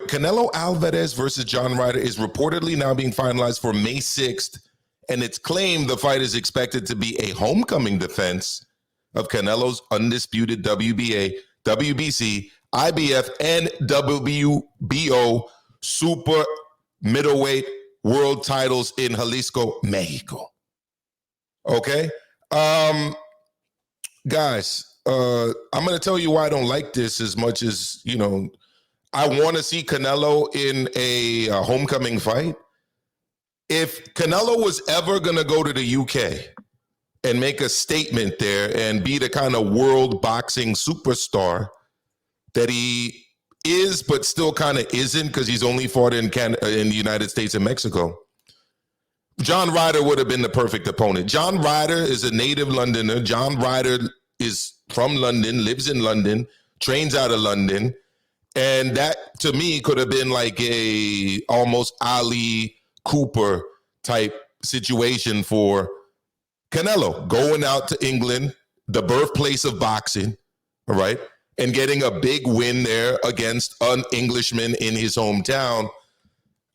Canelo Alvarez versus John Ryder is reportedly now being finalized for May 6th, and it's claimed the fight is expected to be a homecoming defense of Canelo's undisputed WBA, WBC, IBF, and WBO super middleweight world titles in Jalisco, Mexico. Okay? Guys, I'm going to tell you why I don't like this as much as, I want to see Canelo in a homecoming fight. If Canelo was ever going to go to the UK and make a statement there and be the kind of world boxing superstar that he is, but still kind of isn't because he's only fought in the United States and Mexico, John Ryder would have been the perfect opponent. John Ryder is a native Londoner. John Ryder is from London, lives in London, trains out of London. And that, to me, could have been like a almost Ali Cooper type situation for Canelo, going out to England, the birthplace of boxing, all right, and getting a big win there against an Englishman in his hometown.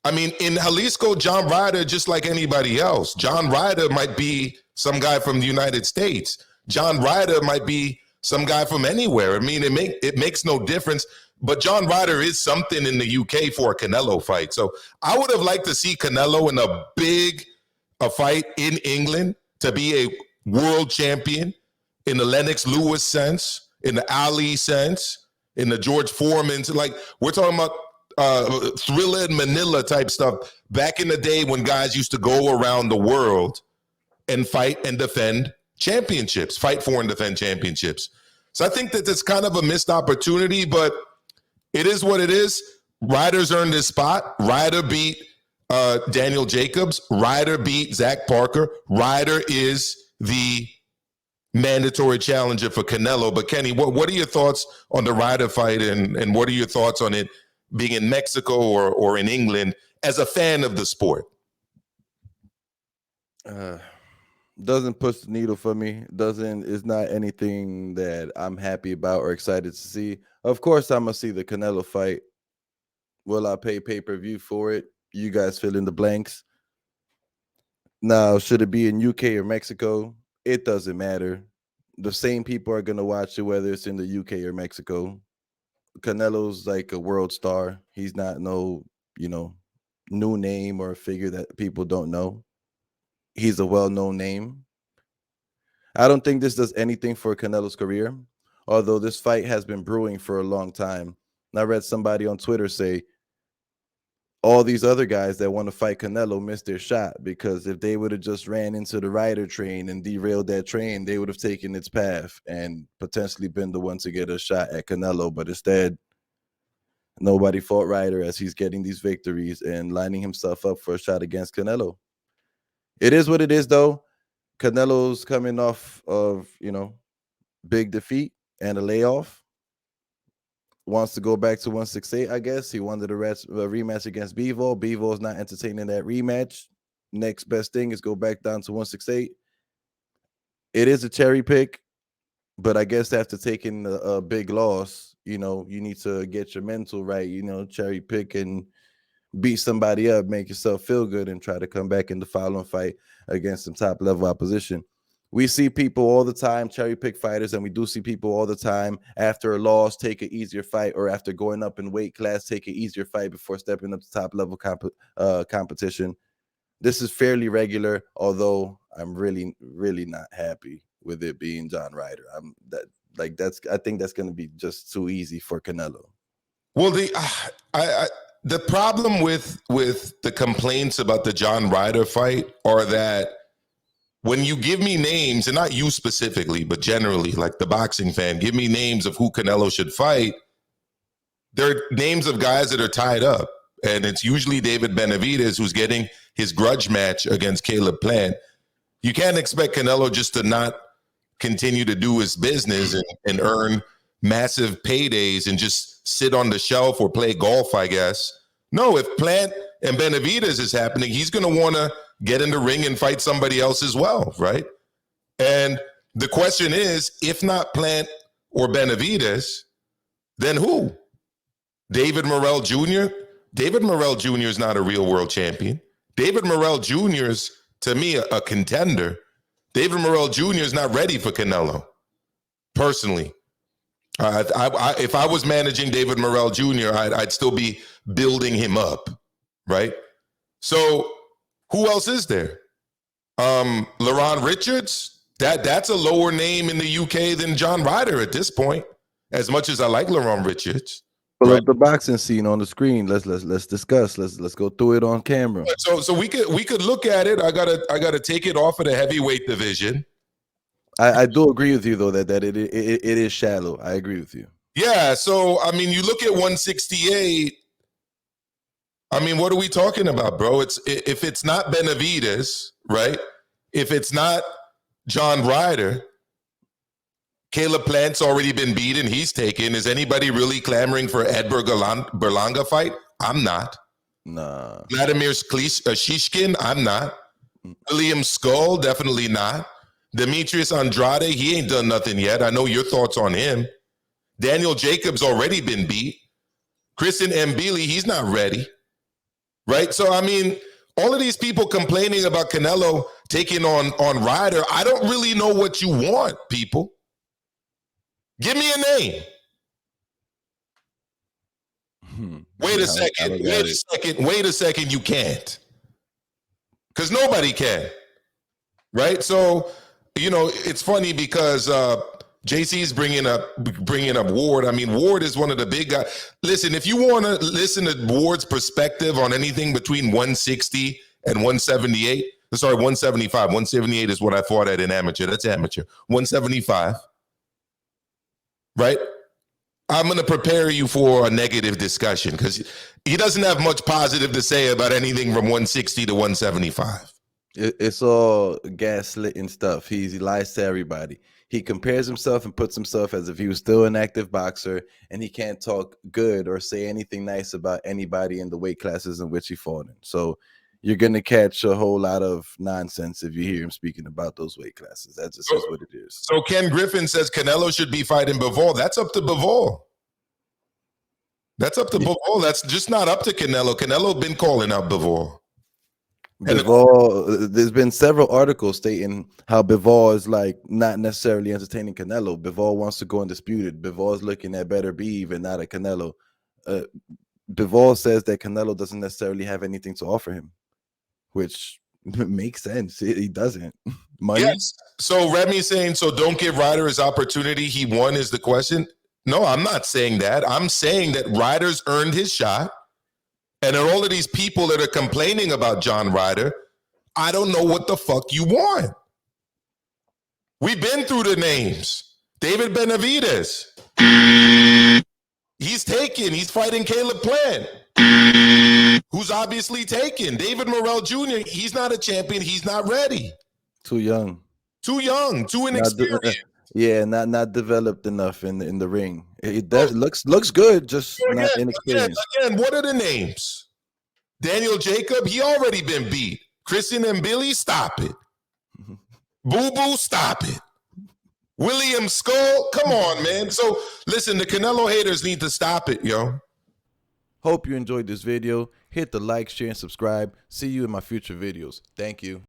I mean, in Jalisco, John Ryder, just like anybody else, John Ryder might be some guy from the United States. John Ryder might be some guy from anywhere. I mean, it makes no difference. But John Ryder is something in the UK for a Canelo fight. So I would have liked to see Canelo in a fight in England to be a world champion in the Lennox Lewis sense, in the Ali sense, in the George Foreman. Like, we're talking about Thriller in Manila type stuff back in the day when guys used to go around the world and fight and defend championships, fight for and defend championships. So I think that it's kind of a missed opportunity, but it is what it is. Ryder's earned his spot. Ryder beat Daniel Jacobs. Ryder beat Zach Parker. Ryder is the mandatory challenger for Canelo. But Kenny, what are your thoughts on the Ryder fight, and what are your thoughts on it being in Mexico or in England as a fan of the sport? Doesn't push the needle for me. It's not anything that I'm happy about or excited to see. Of course, I'm gonna see the Canelo fight. Will I pay pay-per-view for it? You guys fill in the blanks. Now, should it be in UK or Mexico? It doesn't matter. The same people are gonna watch it whether it's in the UK or Mexico. Canelo's like a world star. He's not no, new name or a figure that people don't know. He's a well-known name. I don't think this does anything for Canelo's career, although this fight has been brewing for a long time. And I read somebody on Twitter say all these other guys that want to fight Canelo missed their shot, because if they would have just ran into the Ryder train and derailed that train, they would have taken its path and potentially been the one to get a shot at Canelo. But instead, nobody fought Ryder as he's getting these victories and lining himself up for a shot against Canelo. It is what it is, though. Canelo's coming off of, big defeat and a layoff. Wants to go back to 168, I guess. He wanted a rematch against Bivol. Bivol is not entertaining that rematch. Next best thing is go back down to 168. It is a cherry pick, but I guess after taking a big loss, you need to get your mental right, cherry pick and beat somebody up, make yourself feel good, and try to come back in the following fight against some top-level opposition. We see people all the time cherry pick fighters, and we do see people all the time after a loss take an easier fight, or after going up in weight class take an easier fight before stepping up to top-level competition. This is fairly regular, although I'm really, really not happy with it being John Ryder. I think that's going to be just too easy for Canelo. Well, the problem with the complaints about the John Ryder fight are that when you give me names, and not you specifically, but generally, like the boxing fan, give me names of who Canelo should fight, they're names of guys that are tied up. And it's usually David Benavidez who's getting his grudge match against Caleb Plant. You can't expect Canelo just to not continue to do his business and earn massive paydays and just sit on the shelf or play golf, I guess. No, if Plant and Benavidez is happening, he's going to want to get in the ring and fight somebody else as well, right? And the question is, if not Plant or Benavidez, then who? David Morrell Jr.? David Morrell Jr. is not a real world champion. David Morrell Jr. is, to me, a contender. David Morrell Jr. is not ready for Canelo, personally. If I was managing David Morrell Jr., I'd still be building him up, right? So who else is there? LaRon Richards? That's a lower name in the UK than John Ryder at this point, as much as I like LaRon Richards. Pull up the boxing scene on the screen. Let's discuss. Let's go through it on camera. So we could look at it. I gotta take it off of the heavyweight division. I do agree with you though that it is shallow. I agree with you. Yeah. So I mean, you look at 168. I mean, what are we talking about, bro? If it's not Benavidez, right? If it's not John Ryder, Caleb Plant's already been beaten. He's taken. Is anybody really clamoring for Edgar Berlanga fight? I'm not. Nah. Vladimir Shishkin? I'm not. William Skull? Definitely not. Demetrius Andrade? He ain't done nothing yet. I know your thoughts on him. Daniel Jacobs already been beat. Christian Mbili, he's not ready. Right? So, I mean, all of these people complaining about Canelo taking on Ryder, I don't really know what you want, people. Give me a name. Wait a second. You can't. Because nobody can. Right? So, you know, it's funny because JC's bringing up Ward. I mean, Ward is one of the big guys. Listen, if you want to listen to Ward's perspective on anything between 160 and 178, sorry, 175. 178 is what I fought at in amateur. That's amateur. 175. Right? I'm going to prepare you for a negative discussion because he doesn't have much positive to say about anything from 160 to 175. It's all gaslighting stuff. He lies to everybody. He compares himself and puts himself as if he was still an active boxer, and he can't talk good or say anything nice about anybody in the weight classes in which he fought in. So you're going to catch a whole lot of nonsense if you hear him speaking about those weight classes. That just is what it is. So Ken Griffin says Canelo should be fighting Bivol. That's up to Bivol. That's up to Bivol. That's just not up to Canelo. Canelo been calling out Bivol. Bivol, there's been several articles stating how Bivol is like not necessarily entertaining Canelo. Bivol wants to go undisputed. Bivol is looking at better beef and not at Canelo. Bivol says that Canelo doesn't necessarily have anything to offer him, which makes sense. He doesn't. Money. Yes. So Remy's saying, so don't give Ryder his opportunity. He won is the question. No, I'm not saying that. I'm saying that Ryder's earned his shot. And then all of these people that are complaining about John Ryder, I don't know what the fuck you want. We've been through the names. David Benavidez. He's taken. He's fighting Caleb Plant, who's obviously taken. David Morrell Jr., he's not a champion. He's not ready. Too young. Too young. Too inexperienced. Yeah, not developed enough in the ring. It does looks good, just not inexperienced. Again, what are the names? Daniel Jacob, he already been beat. Christian Mbili, stop it. Boo Boo, stop it. William Skull, come on, man. So listen, the Canelo haters need to stop it, yo. Hope you enjoyed this video. Hit the like, share, and subscribe. See you in my future videos. Thank you.